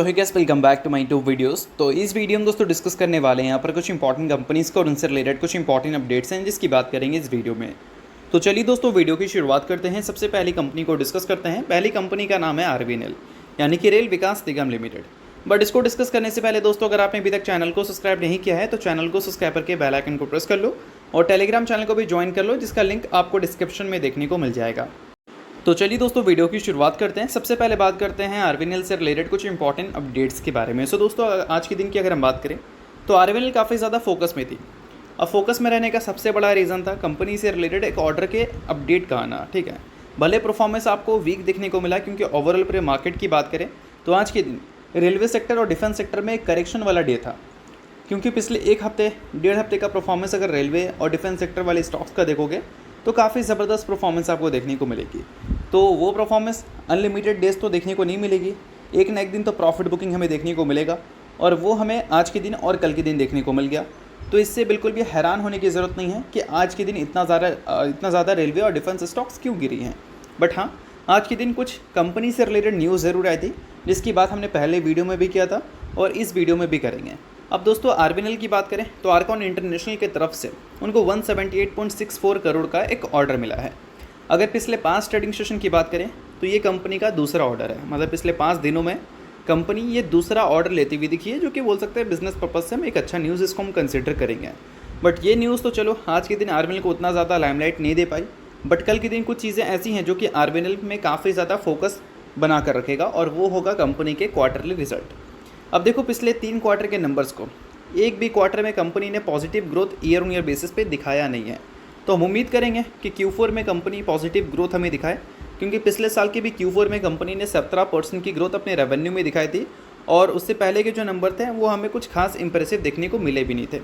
तो है guys, welcome back to my two videos. तो इस वीडियो में दोस्तों डिस्कस करने वाले हैं यहाँ पर कुछ इंपॉर्टेंट कंपनीज़ को और उनसे रिलेटेड कुछ इंपॉर्टेंट अपडेट्स हैं जिसकी बात करेंगे इस वीडियो में। तो चलिए दोस्तों वीडियो की शुरुआत करते हैं। सबसे पहली कंपनी को डिस्कस करते हैं। पहली कंपनी का नाम है आरवीएनएल यानी कि rail Vikas Nigam limited. But इसको डिस्कस करने से पहले दोस्तों, अगर आपने अभी तक चैनल को सब्सक्राइब नहीं किया है तो चैनल को सब्सक्राइब करके बेल आइकन को प्रेस कर लो और टेलीग्राम चैनल को भी ज्वाइन कर लो, जिसका लिंक आपको डिस्क्रिप्शन में देखने को मिल जाएगा। तो चलिए दोस्तों वीडियो की शुरुआत करते हैं। सबसे पहले बात करते हैं आरवीएनएल से रिलेटेड कुछ इंपॉर्टेंट अपडेट्स के बारे में। सो दोस्तों आज के दिन की अगर हम बात करें तो आरवीएनएल काफ़ी ज़्यादा फोकस में थी। अब फोकस में रहने का सबसे बड़ा रीज़न था कंपनी से रिलेटेड एक ऑर्डर के अपडेट का आना। ठीक है, भले परफॉर्मेंस आपको वीक देखने को मिला क्योंकि ओवरऑल पूरे मार्केट की बात करें तो आज के दिन रेलवे सेक्टर और डिफेंस सेक्टर में एक करेक्शन वाला डे था, क्योंकि पिछले एक हफ्ते डेढ़ हफ्ते का परफॉर्मेंस अगर रेलवे और डिफेंस सेक्टर वाले स्टॉक्स का देखोगे तो काफ़ी ज़बरदस्त परफॉर्मेंस आपको देखने को मिलेगी। तो वो परफॉर्मेंस अनलिमिटेड डेज तो देखने को नहीं मिलेगी, एक ना एक दिन तो प्रॉफिट बुकिंग हमें देखने को मिलेगा, और वो हमें आज के दिन और कल के दिन देखने को मिल गया। तो इससे बिल्कुल भी हैरान होने की ज़रूरत नहीं है कि आज के दिन इतना ज़्यादा रेलवे और डिफेंस स्टॉक्स क्यों गिरी हैं। बट हाँ, आज के दिन कुछ कंपनी से रिलेटेड न्यूज़ ज़रूर आई थी, जिसकी बात हमने पहले वीडियो में भी किया था और इस वीडियो में भी करेंगे। अब दोस्तों आरवीएनएल की बात करें तो आर्कॉन इंटरनेशनल की तरफ से उनको 178.64 करोड़ का एक ऑर्डर मिला है। अगर पिछले 5 ट्रेडिंग सेशन की बात करें तो ये कंपनी का दूसरा ऑर्डर है, मतलब पिछले 5 दिनों में कंपनी ये दूसरा ऑर्डर लेती हुई दिखी है, जो कि बोल सकते हैं बिजनेस पर्पज से हम एक अच्छा न्यूज़ इसको हम कंसिडर करेंगे। बट ये न्यूज़ तो चलो आज के दिन आरवीएनएल को उतना ज़्यादा लाइमलाइट नहीं दे पाई, बट कल के दिन कुछ चीज़ें ऐसी हैं जो कि आरवीएनएल में काफ़ी ज़्यादा फोकस बना कर रखेगा, और वो होगा कंपनी के क्वार्टरली रिजल्ट। अब देखो पिछले 3 क्वार्टर के नंबर्स को एक भी क्वार्टर में कंपनी ने positive growth year on year basis पे दिखाया नहीं है। तो हम उम्मीद करेंगे कि Q4 में कंपनी पॉजिटिव ग्रोथ हमें दिखाए, क्योंकि पिछले साल के भी Q4 में कंपनी ने 17% की ग्रोथ अपने रेवेन्यू में दिखाई थी, और उससे पहले के जो नंबर थे वो हमें कुछ खास इंप्रेसिव देखने को मिले भी नहीं थे।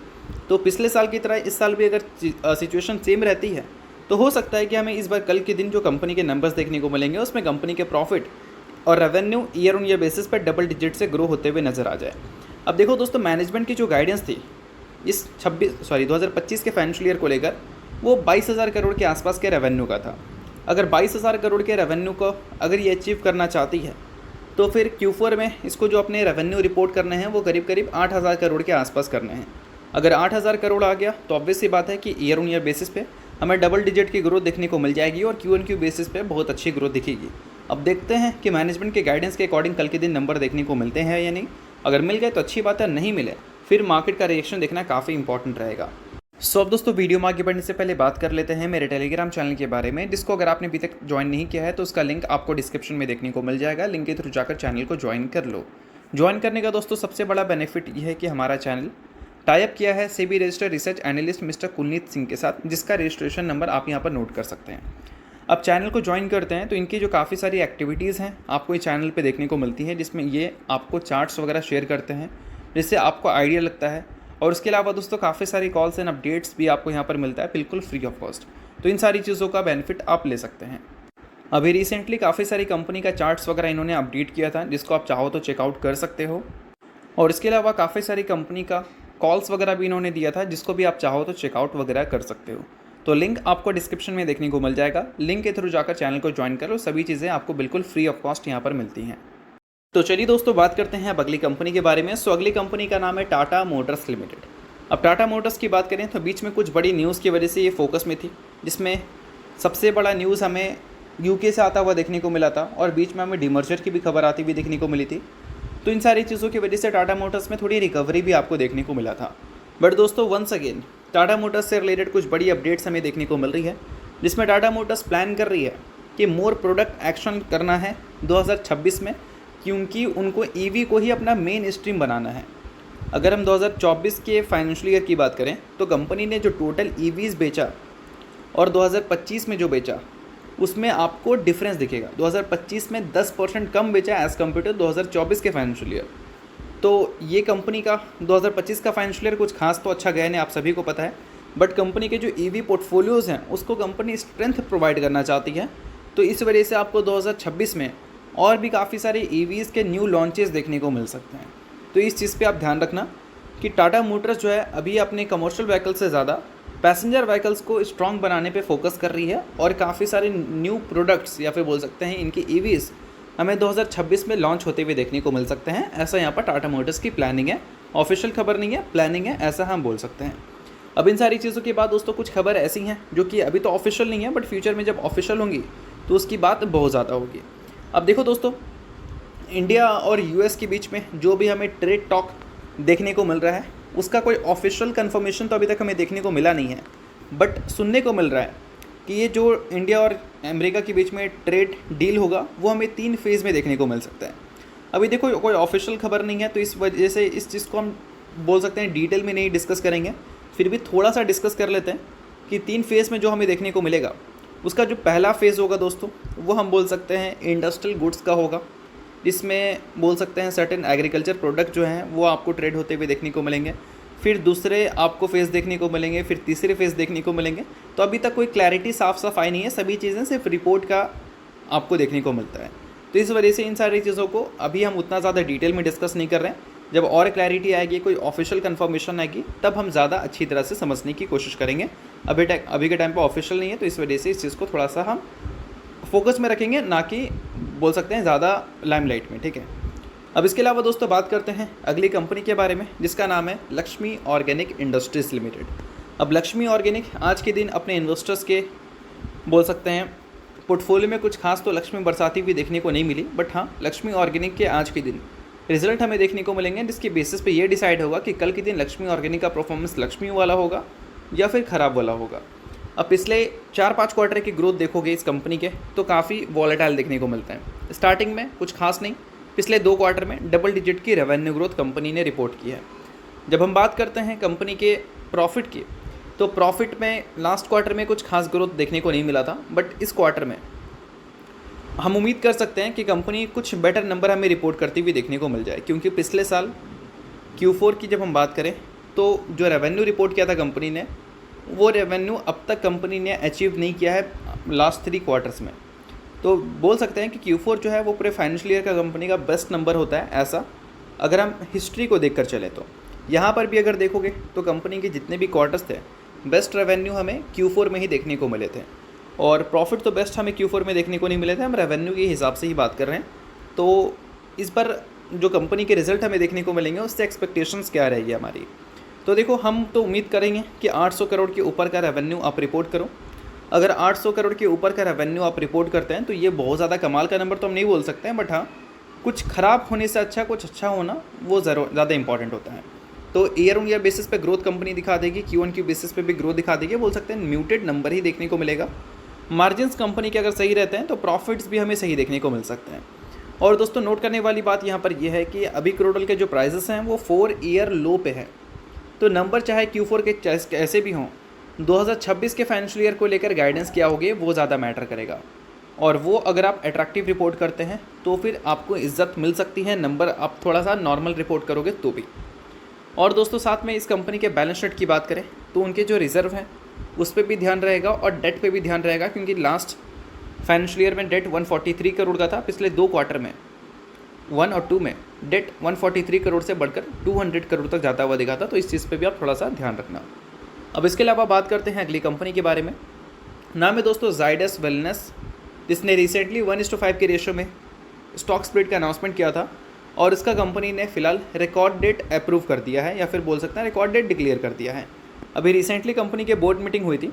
तो पिछले साल की तरह इस साल भी अगर सिचुएशन सेम रहती है तो हो सकता है कि हमें इस बार कल के दिन जो कंपनी के नंबर्स देखने को मिलेंगे उसमें कंपनी के प्रॉफिट और revenue year on year basis पर डबल डिजिट से ग्रो होते हुए नजर आ जाए। अब देखो दोस्तों, मैनेजमेंट की जो गाइडेंस थी इस 2025 के फाइनेंशियल ईयर को लेकर, वो 22,000 करोड़ के आसपास के रेवेन्यू का था। अगर 22,000 करोड़ के रेवेन्यू को अगर ये अचीव करना चाहती है तो फिर Q4 में इसको जो अपने रेवेन्यू रिपोर्ट करने हैं वो करीब करीब 8,000 करोड़ के आसपास करने हैं। अगर 8,000 करोड़ आ गया तो ऑब्वियस सी बात है कि ईयर ऑन ईयर बेसिस पे हमें डबल डिजिट की ग्रोथ देखने को मिल जाएगी और Q1Q बेसिस पे बहुत अच्छी ग्रोथ दिखेगी। अब देखते हैं कि मैनेजमेंट के गाइडेंस के अकॉर्डिंग कल के दिन नंबर देखने को मिलते हैं या नहीं। अगर मिल गए तो अच्छी बात है, नहीं मिले फिर मार्केट का रिएक्शन देखना काफ़ी इंपॉर्टेंट रहेगा। सो अब दोस्तों वीडियो में आगे बढ़ने से पहले बात कर लेते हैं मेरे टेलीग्राम चैनल के बारे में, जिसको अगर आपने अभी तक ज्वाइन नहीं किया है तो उसका लिंक आपको डिस्क्रिप्शन में देखने को मिल जाएगा। लिंक के थ्रू जाकर चैनल को ज्वाइन कर लो। ज्वाइन करने का दोस्तों सबसे बड़ा बेनिफिट ये है कि हमारा चैनल टाइप किया है SEBI registered research analyst mister Kulneet Singh के साथ, जिसका रजिस्ट्रेशन नंबर आप यहाँ पर नोट कर सकते हैं। अब चैनल को ज्वाइन करते हैं तो इनकी जो काफ़ी सारी एक्टिविटीज़ हैं आपको इस चैनल पे देखने को मिलती हैं, जिसमें ये आपको चार्ट्स वगैरह शेयर करते हैं जिससे आपको आइडिया लगता है। और उसके अलावा दोस्तों काफ़ी सारी कॉल्स एंड अपडेट्स भी आपको यहाँ पर मिलता है बिल्कुल फ्री ऑफ कॉस्ट। तो इन सारी चीज़ों का बेनिफिट आप ले सकते हैं। अभी रिसेंटली काफ़ी सारी कंपनी का चार्ट्स वगैरह इन्होंने अपडेट किया था, जिसको आप चाहो तो चेकआउट कर सकते हो। और इसके अलावा काफ़ी सारी कंपनी का कॉल्स वगैरह भी इन्होंने दिया था, जिसको भी आप चाहो तो चेकआउट वगैरह कर सकते हो। तो लिंक आपको डिस्क्रिप्शन में देखने को मिल जाएगा। लिंक के थ्रू जाकर चैनल को ज्वाइन करो, सभी चीज़ें आपको बिल्कुल फ्री ऑफ कॉस्ट यहाँ पर मिलती हैं। तो चलिए दोस्तों बात करते हैं अब अगली कंपनी के बारे में। सो अगली कंपनी का नाम है टाटा मोटर्स लिमिटेड। अब टाटा मोटर्स की बात करें तो बीच में कुछ बड़ी न्यूज़ की वजह से ये फोकस में थी, जिसमें सबसे बड़ा न्यूज़ हमें यूके से आता हुआ देखने को मिला था, और बीच में हमें डिमर्जर की भी खबर आती हुई देखने को मिली थी। तो इन सारी चीज़ों की वजह से टाटा मोटर्स में थोड़ी रिकवरी भी आपको देखने को मिला था। बट दोस्तों वंस अगेन टाटा मोटर्स से रिलेटेड कुछ बड़ी अपडेट्स हमें देखने को मिल रही है, जिसमें टाटा मोटर्स प्लान कर रही है कि मोर प्रोडक्ट एक्शन करना है 2026 में, क्योंकि उनको ईवी को ही अपना मेन स्ट्रीम बनाना है। अगर हम 2024 के फाइनेंशियल ईयर की बात करें तो कंपनी ने जो टोटल ईवीज़ बेचा और 2025 में जो बेचा उसमें आपको डिफरेंस दिखेगा। 2025 में 10% कम बेचा एज़ कम्पेयर टू 2024 के फाइनेंशियल ईयर। तो ये कंपनी का 2025 का फाइनेंशियल ईयर कुछ खास तो अच्छा गया नहीं, आप सभी को पता है। बट कंपनी के जो ईवी पोर्टफोलियोज़ हैं उसको कंपनी स्ट्रेंथ प्रोवाइड करना चाहती है। तो इस वजह से आपको 2026 में और भी काफ़ी सारे ईवीज़ के न्यू लॉन्चेस देखने को मिल सकते हैं। तो इस चीज़ पे आप ध्यान रखना कि टाटा मोटर्स जो है अभी अपने कमर्शियल व्हीकल से ज़्यादा पैसेंजर व्हीकल्स को स्ट्रॉन्ग बनाने पे फोकस कर रही है, और काफ़ी सारे न्यू प्रोडक्ट्स या फिर बोल सकते हैं इनकी ईवीज़ हमें 2026 में लॉन्च होते हुए देखने को मिल सकते हैं। ऐसा यहाँ पर टाटा मोटर्स की प्लानिंग है, ऑफिशियल खबर नहीं है, प्लानिंग है, ऐसा हम बोल सकते हैं। अब इन सारी चीज़ों के बाद दोस्तों कुछ खबर ऐसी हैं जो कि अभी तो ऑफिशियल नहीं है, बट फ्यूचर में जब ऑफिशियल होंगी तो उसकी बात बहुत ज़्यादा होगी। अब देखो दोस्तों, इंडिया और यूएस के बीच में जो भी हमें ट्रेड टॉक देखने को मिल रहा है उसका कोई ऑफिशियल कंफर्मेशन तो अभी तक हमें देखने को मिला नहीं है, बट सुनने को मिल रहा है कि ये जो इंडिया और अमेरिका के बीच में ट्रेड डील होगा वो हमें 3 फेज़ में देखने को मिल सकता है। अभी देखो कोई ऑफिशियल खबर नहीं है, तो इस वजह से इस चीज़ को हम बोल सकते हैं डिटेल में नहीं डिस्कस करेंगे, फिर भी थोड़ा सा डिस्कस कर लेते हैं कि 3 फेज़ में जो हमें देखने को मिलेगा उसका जो पहला फेज़ होगा दोस्तों वो हम बोल सकते हैं इंडस्ट्रियल गुड्स का होगा, जिसमें बोल सकते हैं सर्टेन एग्रीकल्चर प्रोडक्ट जो हैं वो आपको ट्रेड होते हुए देखने को मिलेंगे। फिर दूसरे आपको फेज़ देखने को मिलेंगे, फिर तीसरे फेज़ देखने को मिलेंगे। तो अभी तक कोई क्लैरिटी साफ सफाई नहीं है, सभी चीज़ें सिर्फ रिपोर्ट का आपको देखने को मिलता है। तो इस वजह से इन सारी चीज़ों को अभी हम उतना ज़्यादा डिटेल में डिस्कस नहीं कर रहे हैं। जब और क्लैरिटी आएगी, कोई ऑफिशियल कंफर्मेशन आएगी, तब हम ज़्यादा अच्छी तरह से समझने की कोशिश करेंगे। अभी के टाइम पर ऑफिशियल नहीं है, तो इस वजह से इस चीज़ को थोड़ा सा हम फोकस में रखेंगे, ना कि बोल सकते हैं ज़्यादा लाइमलाइट में, ठीक है। अब इसके अलावा दोस्तों बात करते हैं अगली कंपनी के बारे में, जिसका नाम है लक्ष्मी ऑर्गेनिक इंडस्ट्रीज़ लिमिटेड। अब लक्ष्मी ऑर्गेनिक आज के दिन अपने इन्वेस्टर्स के बोल सकते हैं पोर्टफोलियो में कुछ खास तो लक्ष्मी बरसाती भी देखने को नहीं मिली, बट हाँ लक्ष्मी ऑर्गेनिक के आज के दिन रिजल्ट हमें देखने को मिलेंगे, जिसके बेसिस पे ये डिसाइड होगा कि कल के दिन लक्ष्मी ऑर्गेनिक का परफॉर्मेंस लक्ष्मी वाला होगा या फिर ख़राब वाला होगा। अब पिछले 4-5 क्वार्टर की ग्रोथ देखोगे इस कंपनी के तो काफ़ी वॉलेटाइल देखने को मिलता है। स्टार्टिंग में कुछ खास नहीं, पिछले 2 क्वार्टर में डबल डिजिट की रेवेन्यू ग्रोथ कंपनी ने रिपोर्ट की है। जब हम बात करते हैं कंपनी के प्रॉफिट की, तो प्रॉफिट में लास्ट क्वार्टर में कुछ खास ग्रोथ देखने को नहीं मिला था, बट इस क्वार्टर में हम उम्मीद कर सकते हैं कि कंपनी कुछ बेटर नंबर हमें रिपोर्ट करती हुई देखने को मिल जाए, क्योंकि पिछले साल Q4 की जब हम बात करें तो जो रेवेन्यू रिपोर्ट किया था कंपनी ने, वो रेवेन्यू अब तक कंपनी ने अचीव नहीं किया है लास्ट 3 क्वार्टर्स में। तो बोल सकते हैं कि Q4 जो है वो पूरे फाइनेंशियल ईयर का कंपनी का बेस्ट नंबर होता है, ऐसा अगर हम हिस्ट्री को देखकर चले तो। यहाँ पर भी अगर देखोगे तो कंपनी के जितने भी क्वार्टर्स थे, बेस्ट रेवेन्यू हमें Q4 में ही देखने को मिले थे, और प्रॉफिट तो बेस्ट हमें Q4 में देखने को नहीं मिले थे। हम रेवेन्यू के हिसाब से ही बात कर रहे हैं। तो इस पर जो कंपनी के रिज़ल्ट हमें देखने को मिलेंगे उससे एक्सपेक्टेशंस क्या रहेगी हमारी। तो देखो, हम तो उम्मीद करेंगे कि 800 करोड़ के ऊपर का रेवेन्यू आप रिपोर्ट करो। अगर 800 करोड़ के ऊपर का रेवेन्यू आप रिपोर्ट करते हैं तो ये बहुत ज़्यादा कमाल का नंबर तो हम नहीं बोल सकते हैं, बट हाँ कुछ ख़राब होने से अच्छा कुछ अच्छा होना वो ज़्यादा इंपॉर्टेंट होता है। तो ईयर ऑन ईयर बेसिस पे ग्रोथ कंपनी दिखा देगी, Q1Q बेसिस पे भी ग्रोथ दिखा देगी। बोल सकते हैं म्यूटेड नंबर ही देखने को मिलेगा। मार्जिन्स कंपनी के अगर सही रहते हैं तो प्रॉफिट्स भी हमें सही देखने को मिल सकते हैं। और दोस्तों नोट करने वाली बात यहाँ पर यह है कि अभी क्रूड के जो प्राइसेस हैं वो 4 ईयर लो पे है। तो नंबर चाहे Q4 के कैसे भी हों, 2026 के फाइनेंशियल ईयर को लेकर गाइडेंस क्या होगी वो ज़्यादा मैटर करेगा। और वो अगर आप अट्रैक्टिव रिपोर्ट करते हैं तो फिर आपको इज्जत मिल सकती है, नंबर आप थोड़ा सा नॉर्मल रिपोर्ट करोगे तो भी। और दोस्तों साथ में इस कंपनी के बैलेंस शीट की बात करें तो उनके जो रिज़र्व हैं उस पर भी ध्यान रहेगा और डेट पे भी ध्यान रहेगा, क्योंकि लास्ट फाइनेंशियल ईयर में डेट 143 करोड़ का था। पिछले 2 क्वार्टर में 1 और 2 में डेट 143 करोड़ से बढ़कर 200 करोड़ तक जाता हुआ दिखा था। तो इस चीज़ पे भी आप थोड़ा सा ध्यान रखना। अब इसके अलावा बात करते हैं अगली कंपनी के बारे में। नाम है दोस्तों जाइडस वेलनेस, जिसने रिसेंटली 1:5 के रेशो में स्टॉक स्प्लिट का अनाउंसमेंट किया था, और इसका कंपनी ने फिलहाल रिकॉर्ड डेट अप्रूव कर दिया है, या फिर बोल सकते हैं रिकॉर्ड डेट डिक्लेयर कर दिया है। अभी रिसेंटली कंपनी के बोर्ड मीटिंग हुई थी,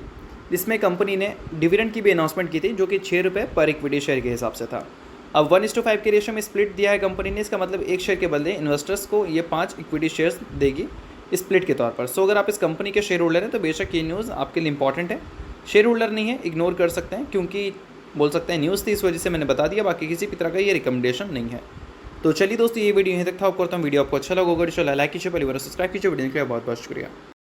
जिसमें कंपनी ने डिविडेंड की भी अनाउंसमेंट की थी, जो कि 6 रुपये पर इक्विटी शेयर के हिसाब से था। अब 1:5 के रेशो में स्प्लिट दिया है कंपनी ने। इसका मतलब 1 शेयर के बदले इन्वेस्टर्स को ये 5 इक्विटी शेयर्स देगी स्प्लिट के तौर पर। सो अगर आप इस कंपनी के शेयर होल्डर हैं तो बेशक ये न्यूज़ आपके लिए इंपॉर्टेंट है। शेयर होल्डर नहीं है, इग्नोर कर सकते हैं, क्योंकि बोल सकते हैं न्यूज़ थी, इस वजह से मैंने बता दिया। बाकी किसी भी तरह का ये रिकमेंडेशन नहीं है। तो चलिए दोस्तों, ये वीडियो यहीं तक था। आपको वीडियो आपको अच्छा लगा होगा, लाइक कीजिए, परिवार सब्सक्राइब कीजिए। वीडियो के लिए बहुत बहुत शुक्रिया।